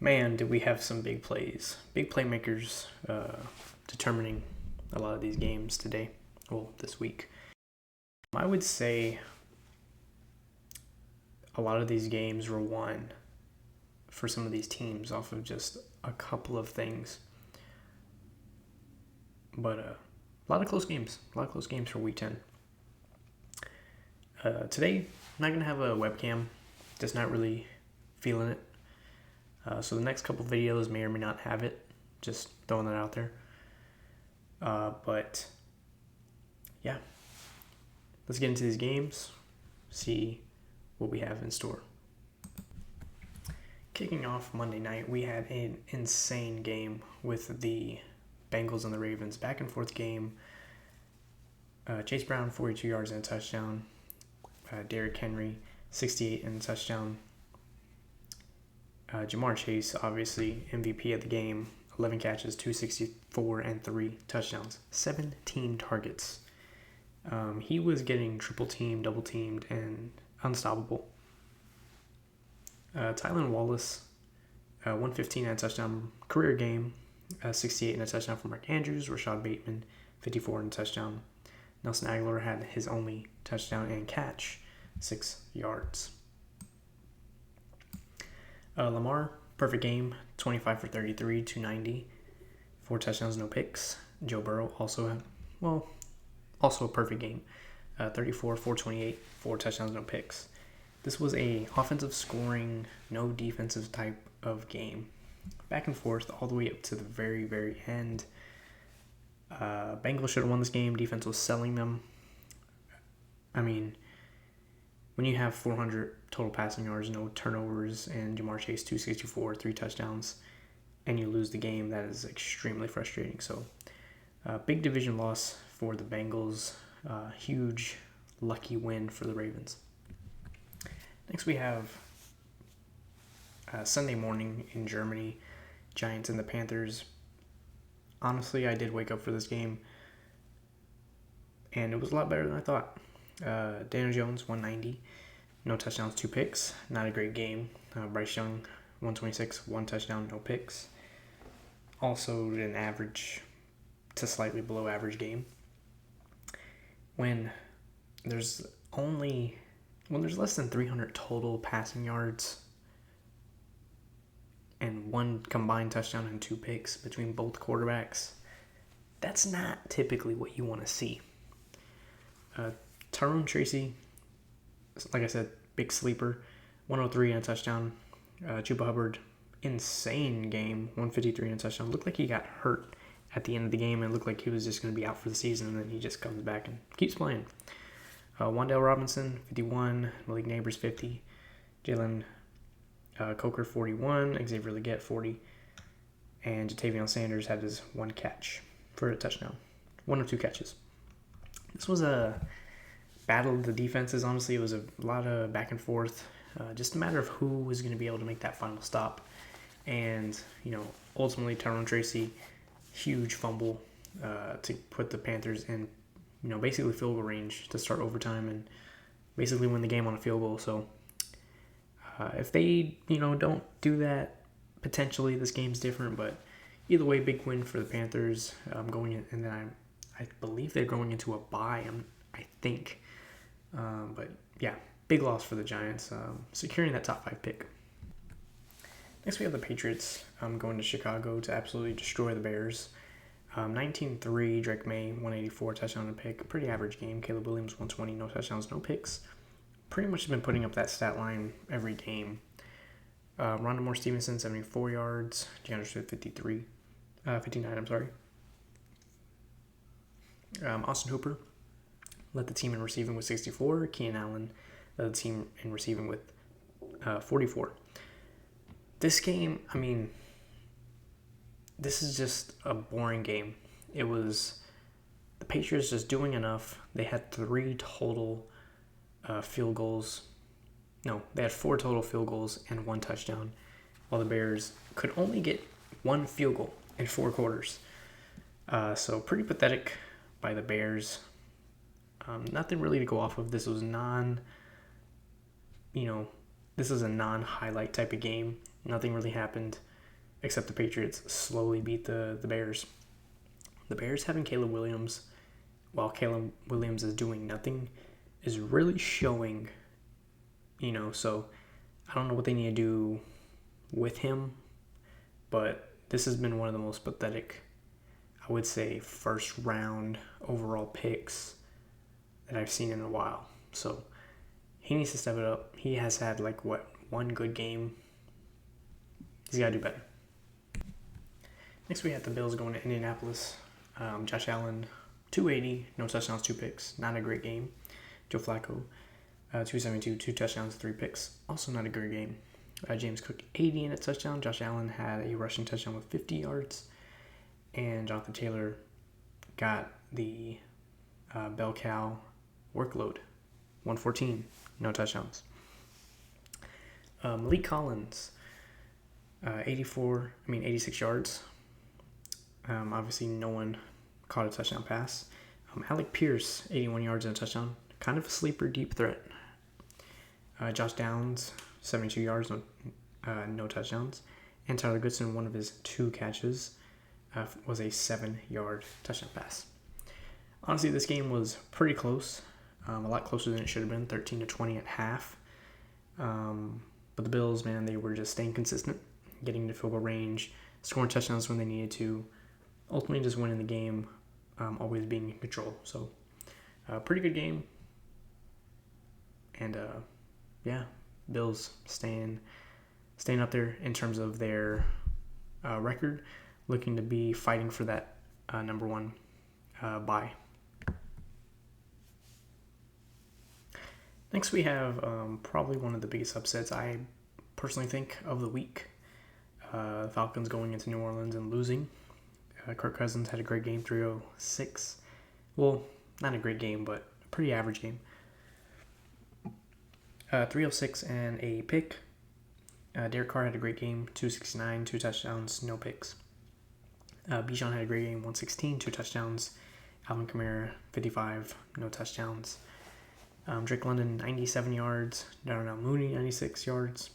Man, did we have some big plays, big playmakers determining a lot of these games today, well, this week. I would say a lot of these games were won for some of these teams off of just a couple of things. But a lot of close games for Week 10. Today, I'm not going to have a webcam, just not really feeling it. So the next couple videos may or may not have it, just throwing that out there. But yeah, let's get into these games, see what we have in store. Kicking off Monday night, we had an insane game with the Bengals and the Ravens. Back and forth game. Chase Brown, 42 yards and a touchdown. Derrick Henry, 68 and a touchdown. Jamar Chase, obviously MVP of the game. 11 catches, 264, and 3 touchdowns. 17 targets. He was getting triple-teamed, double-teamed, and unstoppable. Tylan Wallace, 115 and a touchdown. Career game. 68 and a touchdown for Mark Andrews. Rashad Bateman, 54 and a touchdown. Nelson Aguilar had his only touchdown and catch, 6 yards. Lamar, perfect game, 25 for 33, 290, 4 touchdowns, no picks. Joe Burrow also a perfect game, 34, 428, 4 touchdowns, no picks. This was a offensive scoring, no defensive type of game. Back and forth all the way up to the very, very end. Bengals should have won this game. Defense was selling them. I mean, when you have 400 total passing yards, no turnovers, and Jamar Chase 264, 3 touchdowns, and you lose the game, that is extremely frustrating. So, big division loss for the Bengals. Huge, lucky win for the Ravens. Next, we have Sunday morning in Germany, Giants and the Panthers. Honestly, I did wake up for this game, and it was a lot better than I thought. Daniel Jones, 190, no touchdowns, 2 picks. Not a great game. Bryce Young, 126, 1 touchdown, no picks. Also an average to slightly below average game. When there's less than 300 total passing yards and 1 combined touchdown and 2 picks between both quarterbacks, that's not typically what you want to see. Tyrone Tracy, like I said, big sleeper, 103 and a touchdown. Chuba Hubbard, insane game, 153 and a touchdown. Looked like he got hurt at the end of the game and looked like he was just going to be out for the season, and then he just comes back and keeps playing. Wan'Dale Robinson, 51. Malik Neighbors, 50. Jalen Coker, 41. Xavier Legette, 40. And Jatavion Sanders had his 1 catch for a touchdown. 1 of 2 catches. This was a battle of the defenses, honestly. It was a lot of back and forth. Just a matter of who was going to be able to make that final stop. And, ultimately Tyrone Tracy, huge fumble to put the Panthers in, basically field goal range to start overtime and basically win the game on a field goal. So if they, don't do that, potentially this game's different. But either way, big win for the Panthers going in. And then I believe they're going into a bye, I think. But yeah, big loss for the Giants, securing that top 5 pick. Next, we have the Patriots going to Chicago to absolutely destroy the Bears. 19-3, Drake May, 184, touchdown and pick. Pretty average game. Caleb Williams, 120, no touchdowns, no picks. Pretty much been putting up that stat line every game. Rondamore Stevenson, 74 yards. DeAndre Swift, 59, Austin Hooper led the team in receiving with 64. Keenan Allen led the team in receiving with 44. This game, this is just a boring game. It was the Patriots just doing enough. They had 3 total field goals. No, they had 4 total field goals and 1 touchdown, while the Bears could only get 1 field goal in 4 quarters. So pretty pathetic by the Bears. Nothing really to go off of. This was this is a non-highlight type of game. Nothing really happened. except the Patriots slowly beat the Bears. The Bears having Caleb Williams, while Caleb Williams is doing nothing, is really showing, so I don't know what they need to do with him, but this has been one of the most pathetic, I would say, first round overall picks that I've seen in a while. So he needs to step it up. He has had one good game. He's got to do better. Next we have the Bills going to Indianapolis. Josh Allen, 280, no touchdowns, 2 picks. Not a great game. Joe Flacco, 272, 2 touchdowns, 3 picks. Also not a great game. James Cook, 80 and a touchdown. Josh Allen had a rushing touchdown with 50 yards. And Jonathan Taylor got the bell cow workload, 114, no touchdowns. Malik Collins, 86 yards. Obviously, no one caught a touchdown pass. Alec Pierce, 81 yards and a touchdown. Kind of a sleeper deep threat. Josh Downs, 72 yards, no touchdowns. And Tyler Goodson, one of his 2 catches, was a 7-yard touchdown pass. Honestly, this game was pretty close. A lot closer than it should have been, 13-20 at half. But the Bills, man, they were just staying consistent, getting to field goal range, scoring touchdowns when they needed to, ultimately just winning the game, always being in control. So, pretty good game. And, Bills staying up there in terms of their record, looking to be fighting for that number 1 bye. Next, we have probably one of the biggest upsets I personally think of the week. Falcons going into New Orleans and losing. Kirk Cousins had a great game, 306. Well, not a great game, but a pretty average game. 306 and a pick. Derek Carr had a great game, 269, 2 touchdowns, no picks. Bijan had a great game, 116, 2 touchdowns. Alvin Kamara, 55, no touchdowns. Drake London, 97 yards. Darnell Mooney, 96 yards.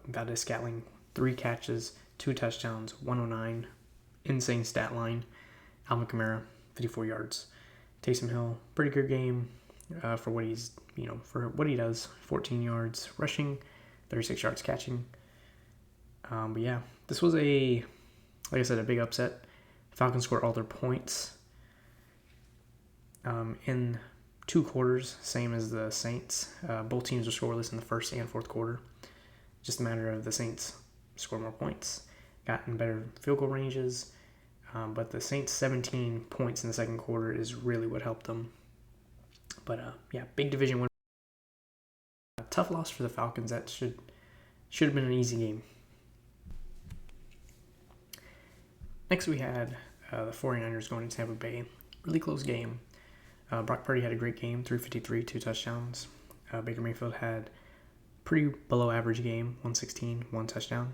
Valdez Scantling, 3 catches, 2 touchdowns, 109. Insane stat line. Alvin Kamara, 54 yards. Taysom Hill, pretty good game for what he's, for what he does. 14 yards rushing, 36 yards catching. But yeah, this was like I said, a big upset. Falcons scored all their points in 2 quarters, same as the Saints. Both teams were scoreless in the first and fourth quarter. Just a matter of the Saints scored more points, got in better field goal ranges. But the Saints' 17 points in the second quarter is really what helped them. But big division win. Tough loss for the Falcons. That should have been an easy game. Next we had the 49ers going to Tampa Bay. Really close game. Brock Purdy had a great game, 353, 2 touchdowns. Baker Mayfield had pretty below average game, 116, 1 touchdown.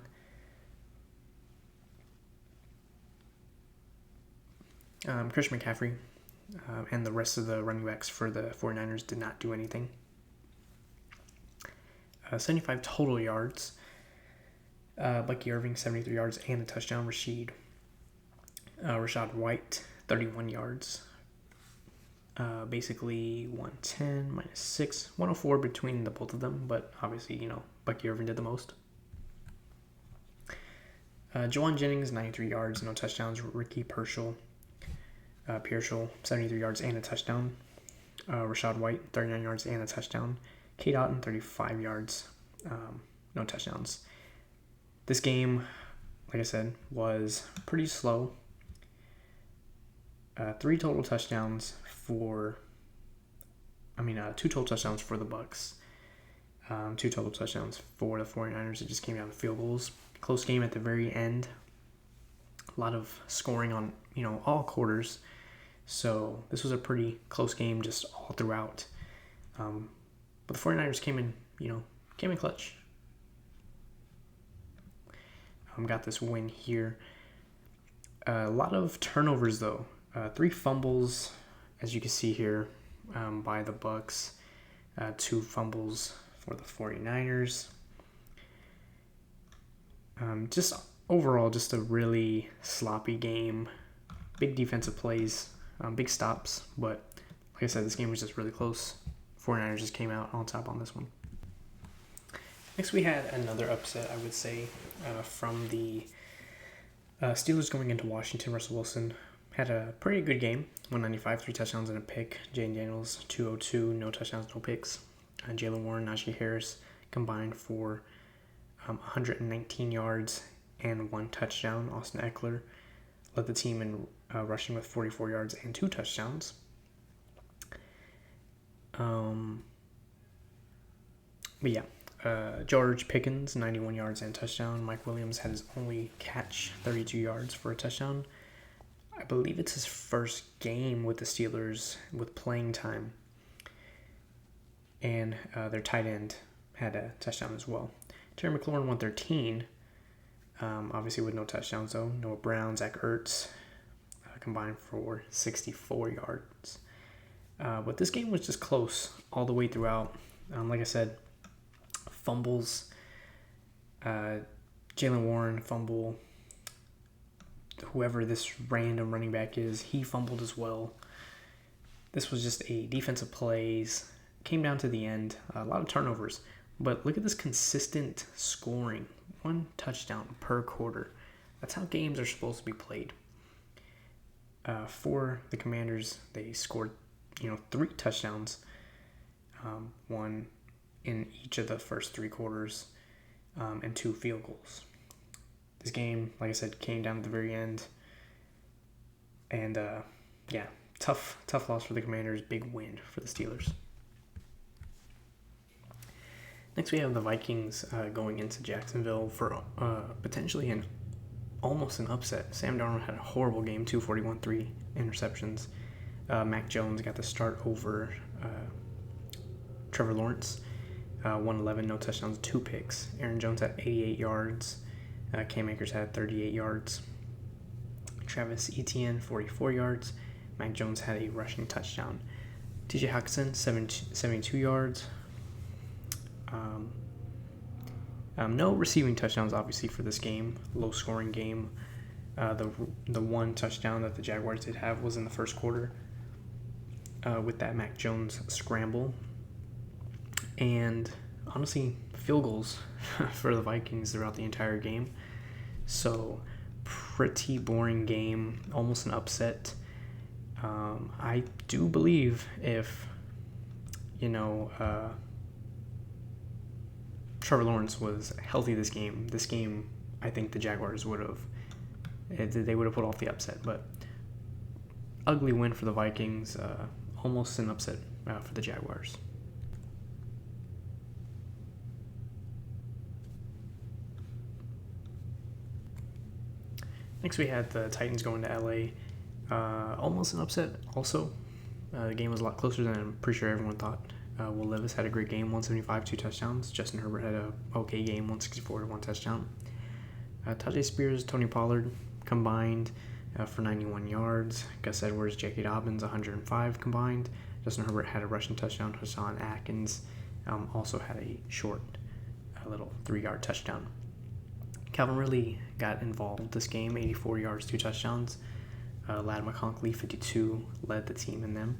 Christian McCaffrey and the rest of the running backs for the 49ers did not do anything. 75 total yards. Bucky Irving, 73 yards and a touchdown. Rashad White, 31 yards. Basically 110 minus 6, 104 between the both of them, but obviously, Bucky Irving did the most. Juwan Jennings, 93 yards, no touchdowns. Ricky Pearsall, 73 yards and a touchdown. Rashad White, 39 yards and a touchdown. Kate Otten, 35 yards, no touchdowns. This game, like I said, was pretty slow. 2 total touchdowns for the Bucks. 2 total touchdowns for the 49ers. It just came down to field goals. Close game at the very end. A lot of scoring on, all quarters. So this was a pretty close game just all throughout. But the 49ers came in clutch. Got this win here. A lot of turnovers though. 3 fumbles, as you can see here, by the Bucks. 2 fumbles for the 49ers. Just overall, just a really sloppy game. Big defensive plays, big stops, but like I said, this game was just really close. 49ers just came out on top on this one. Next, we had another upset, I would say, from the Steelers going into Washington. Russell Wilson had a pretty good game, 195, 3 touchdowns and a pick. Jayden Daniels, 202, no touchdowns, no picks. Jaylen Warren, Najee Harris combined for 119 yards and 1 touchdown. Austin Eckler led the team in rushing with 44 yards and 2 touchdowns. George Pickens, 91 yards and a touchdown. Mike Williams had his only catch, 32 yards for a touchdown. I believe it's his first game with the Steelers with playing time. And their tight end had a touchdown as well. Terry McLaurin, 113. Obviously with no touchdowns though. Noah Brown, Zach Ertz combined for 64 yards. But this game was just close all the way throughout. Like I said, fumbles. Jaylen Warren fumble. Whoever this random running back is, he fumbled as well. This was just a defensive plays. Came down to the end. A lot of turnovers. But look at this consistent scoring. 1 touchdown per quarter. That's how games are supposed to be played. For the Commanders, they scored 3 touchdowns. 1 in each of the first 3 quarters. And 2 field goals. This game, like I said, came down at the very end. And, tough loss for the Commanders. Big win for the Steelers. Next, we have the Vikings going into Jacksonville for potentially almost an upset. Sam Darnold had a horrible game, 241, 3 interceptions. Mac Jones got the start over Trevor Lawrence, 111, no touchdowns, 2 picks. Aaron Jones had 88 yards. Cam Akers had 38 yards. Travis Etienne, 44 yards. Mac Jones had a rushing touchdown. TJ Hockenson, 72 yards. No receiving touchdowns, obviously, for this game. Low-scoring game. The 1 touchdown that the Jaguars did have was in the first quarter with that Mac Jones scramble. And, honestly, field goals for the Vikings throughout the entire game. So, pretty boring game. Almost an upset. I do believe if, Trevor Lawrence was healthy this game, I think the Jaguars would have put off the upset. But ugly win for the Vikings, almost an upset for the Jaguars. Next, we had the Titans going to LA. Almost an upset also. The game was a lot closer than I'm pretty sure everyone thought. Will Levis had a great game, 175, 2 touchdowns. Justin Herbert had a okay game, 164, 1 touchdown. Tajay Spears, Tony Pollard combined for 91 yards. Gus Edwards, J.K. Dobbins, 105 combined. Justin Herbert had a rushing touchdown. Hassan Atkins also had a short, little 3-yard touchdown. Calvin Ridley got involved this game, 84 yards, 2 touchdowns. Ladd McConkey, 52, led the team in them.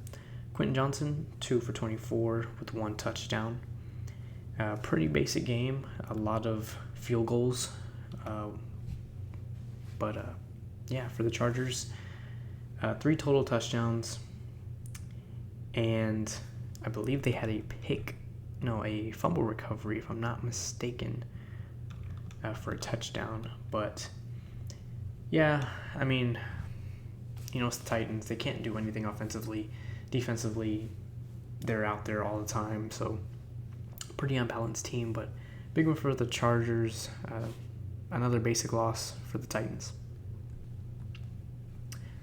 Quentin Johnson, 2 for 24 with 1 touchdown. Pretty basic game, a lot of field goals. For the Chargers, 3 total touchdowns. And I believe they had a fumble recovery, if I'm not mistaken, for a touchdown. But, it's the Titans. They can't do anything offensively. Defensively, they're out there all the time. So, pretty unbalanced team. But big one for the Chargers. Another basic loss for the Titans.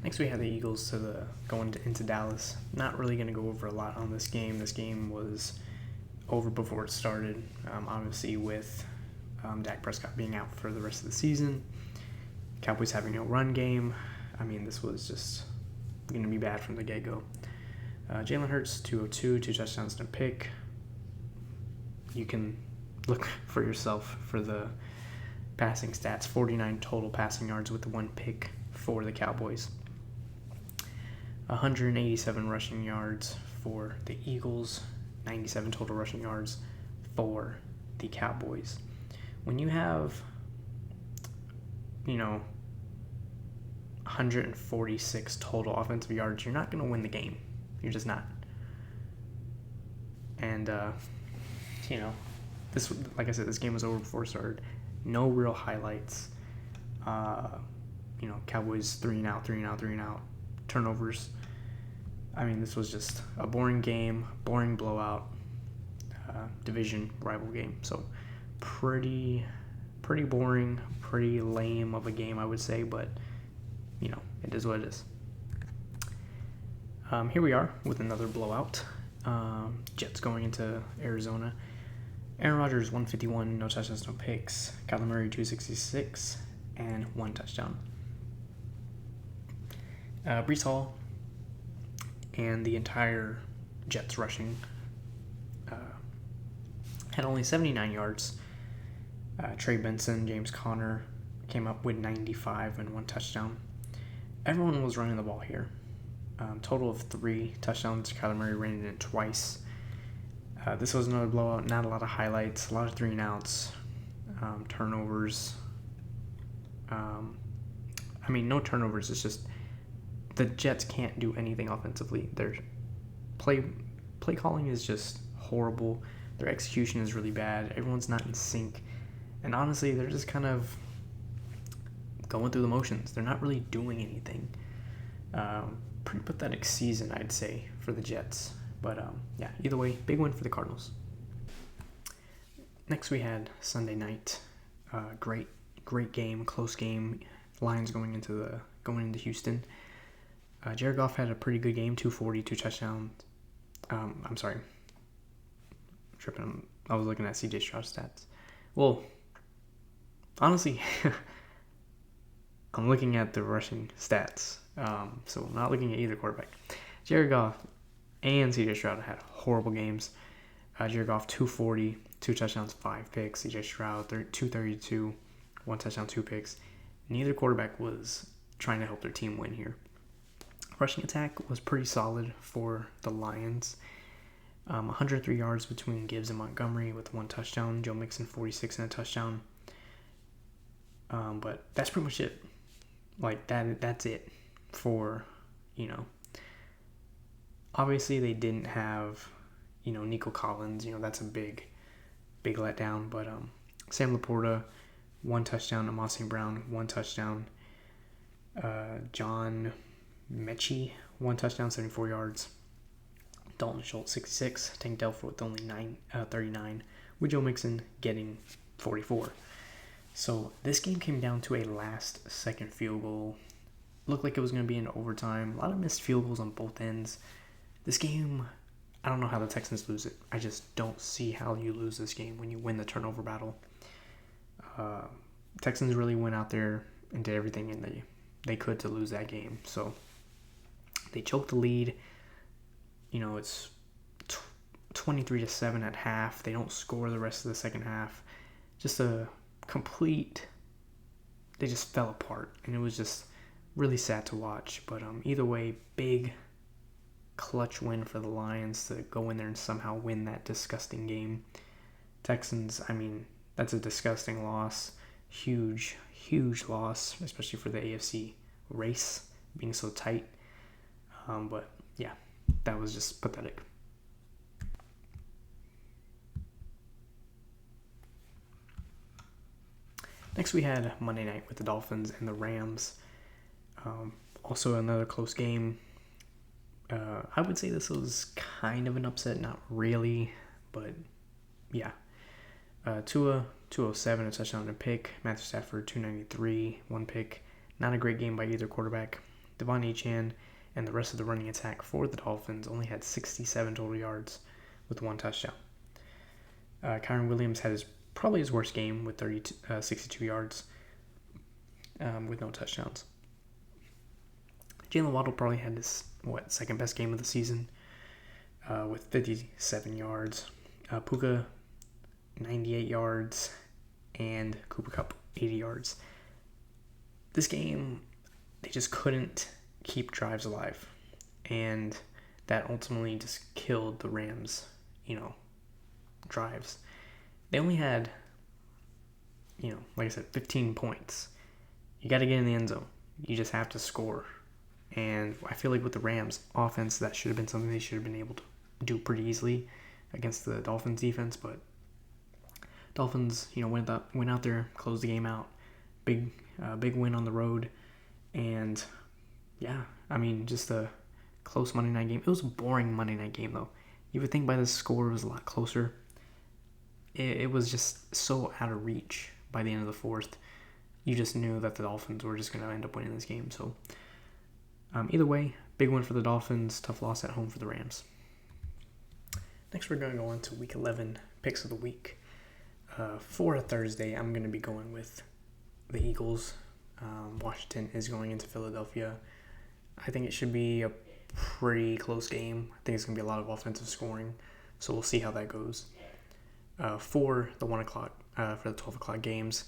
Next, we have the Eagles going into Dallas. Not really going to go over a lot on this game. This game was over before it started. Obviously, with Dak Prescott being out for the rest of the season. Cowboys having no run game. This was just going to be bad from the get-go. Jalen Hurts, 202, 2 touchdowns and a pick. You can look for yourself for the passing stats, 49 total passing yards with 1 pick for the Cowboys. 187 rushing yards for the Eagles, 97 total rushing yards for the Cowboys. When you have, 146 total offensive yards, you're not going to win the game. You're just not. And, this, like I said, this game was over before it started. No real highlights. Cowboys 3 and out. Turnovers. I mean, this was just a boring game, boring blowout, division rival game. So pretty boring, pretty lame of a game, I would say, but it is what it is. Here we are with another blowout. Jets going into Arizona. Aaron Rodgers 151, no touchdowns, no picks. Kyler Murray 266 and 1 touchdown. Breece Hall and the entire Jets rushing had only 79 yards. Trey Benson, James Conner came up with 95 and 1 touchdown. Everyone was running the ball here. Total of 3 touchdowns. Kyler Murray ran it in twice. This was another blowout. Not a lot of highlights. A lot of 3 and outs. Turnovers. No turnovers. It's just the Jets can't do anything offensively. Their play calling is just horrible. Their execution is really bad. Everyone's not in sync. And honestly, they're just kind of going through the motions. They're not really doing anything. Pretty pathetic season, I'd say, for the Jets. But, either way, big win for the Cardinals. Next, we had Sunday night. Great game, close game. Lions going into Houston. Jared Goff had a pretty good game, 240, 2 touchdowns. I'm sorry. Tripping. I was looking at CJ Stroud's stats. Well, honestly, I'm looking at the rushing stats. So I'm not looking at either quarterback. Jared Goff and CJ Stroud had horrible games. Jared Goff 240, 2 touchdowns, 5 picks. CJ Stroud 232, 1 touchdown, 2 picks. Neither quarterback was trying to help their team win here. Rushing attack was pretty solid for the Lions. 103 yards between Gibbs and Montgomery with 1 touchdown. Joe Mixon 46 and a touchdown. But that's pretty much it. That's it for, obviously they didn't have, Nico Collins, that's a big letdown, but Sam Laporta, 1 touchdown, Amon St. Brown, 1 touchdown, John Mechie, 1 touchdown, 74 yards, Dalton Schultz, 66, Tank Delfer with only 39, with Joe Mixon getting 44. So this game came down to a last-second field goal. Looked like it was going to be in overtime. A lot of missed field goals on both ends. This game, I don't know how the Texans lose it. I just don't see how you lose this game when you win the turnover battle. Texans really went out there and did everything they could to lose that game. So they choked the lead. It's 23-7 at half. They don't score the rest of the second half. Just they just fell apart, and it was just really sad to watch. But either way, big clutch win for the Lions to go in there and somehow win that disgusting game. Texans, that's a disgusting loss. Huge loss, especially for the AFC race being so tight. But yeah, that was just pathetic. Next, we had Monday night with the Dolphins and the Rams. Also another close game. I would say this was kind of an upset, not really, but yeah. Tua, 207, a touchdown and a pick. Matthew Stafford, 293, 1 pick. Not a great game by either quarterback. Devon Achane and the rest of the running attack for the Dolphins only had 67 total yards with 1 touchdown. Kyron Williams had probably his worst game with 62 yards with no touchdowns. Jalen Waddle probably had his, second best game of the season with 57 yards. Puka, 98 yards. And Cooper Kupp, 80 yards. This game, they just couldn't keep drives alive. And that ultimately just killed the Rams, drives. They only had, like I said, 15 points. You got to get in the end zone. You just have to score. And I feel like with the Rams offense, that should have been something they should have been able to do pretty easily against the Dolphins defense. But Dolphins, went out there, closed the game out. Big win on the road. And yeah, just a close Monday night game. It was a boring Monday night game, though. You would think by the score it was a lot closer. It was just so out of reach by the end of the fourth. You just knew that the Dolphins were just going to end up winning this game. So either way, big win for the Dolphins, tough loss at home for the Rams. Next, we're going to go on to Week 11 picks of the week. For a Thursday, I'm going to be going with the Eagles. Washington is going into Philadelphia. I think it should be a pretty close game. I think it's going to be a lot of offensive scoring, so we'll see how that goes. For the 1 o'clock, for the 12 o'clock games,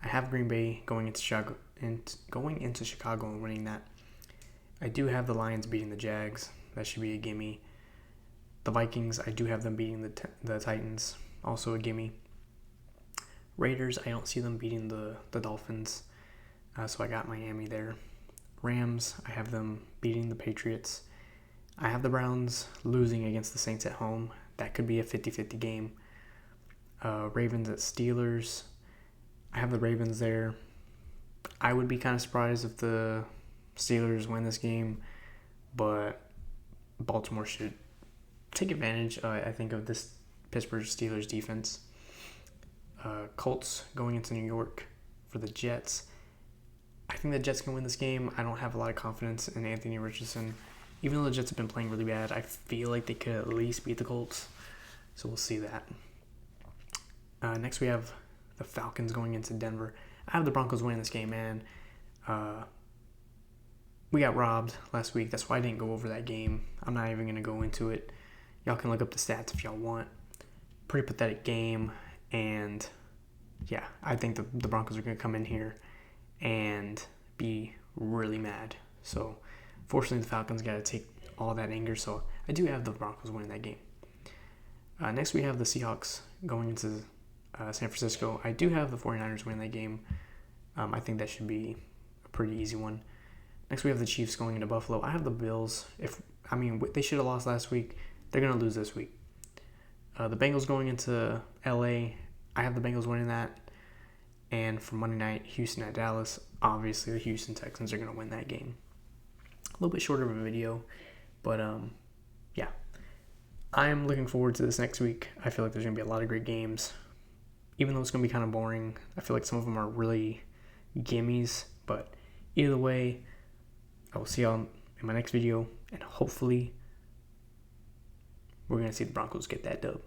I have Green Bay going into Chicago and winning that. I do have the Lions beating the Jags. That should be a gimme. The Vikings, I do have them beating the Titans. Also a gimme. Raiders, I don't see them beating the Dolphins. So I got Miami there. Rams, I have them beating the Patriots. I have the Browns losing against the Saints at home. That could be a 50-50 game. Ravens at Steelers. I have the Ravens there. I would be kind of surprised if the Steelers win this game, but Baltimore should take advantage, I think, of this Pittsburgh Steelers defense. Colts going into New York for the Jets. I think the Jets can win this game. I don't have a lot of confidence in Anthony Richardson. Even though the Jets have been playing really bad, I feel like they could at least beat the Colts. So we'll see that. Next we have the Falcons going into Denver. I have the Broncos winning this game, man. We got robbed last week. That's why I didn't go over that game. I'm not even going to go into it. Y'all can look up the stats if y'all want. Pretty pathetic game. And yeah, I think the Broncos are going to come in here and be really mad. So fortunately, the Falcons got to take all that anger. So I do have the Broncos winning that game. Next, we have the Seahawks going into San Francisco. I do have the 49ers winning that game. I think that should be a pretty easy one. Next, we have the Chiefs going into Buffalo. I have the Bills. They should have lost last week. They're going to lose this week. The Bengals going into LA. I have the Bengals winning that. And for Monday night, Houston at Dallas. Obviously, the Houston Texans are going to win that game. A little bit shorter of a video. But, yeah. I am looking forward to this next week. I feel like there's going to be a lot of great games. Even though it's going to be kind of boring, I feel like some of them are really gimmies. But either way, I will see y'all in my next video. And hopefully, we're going to see the Broncos get that dub.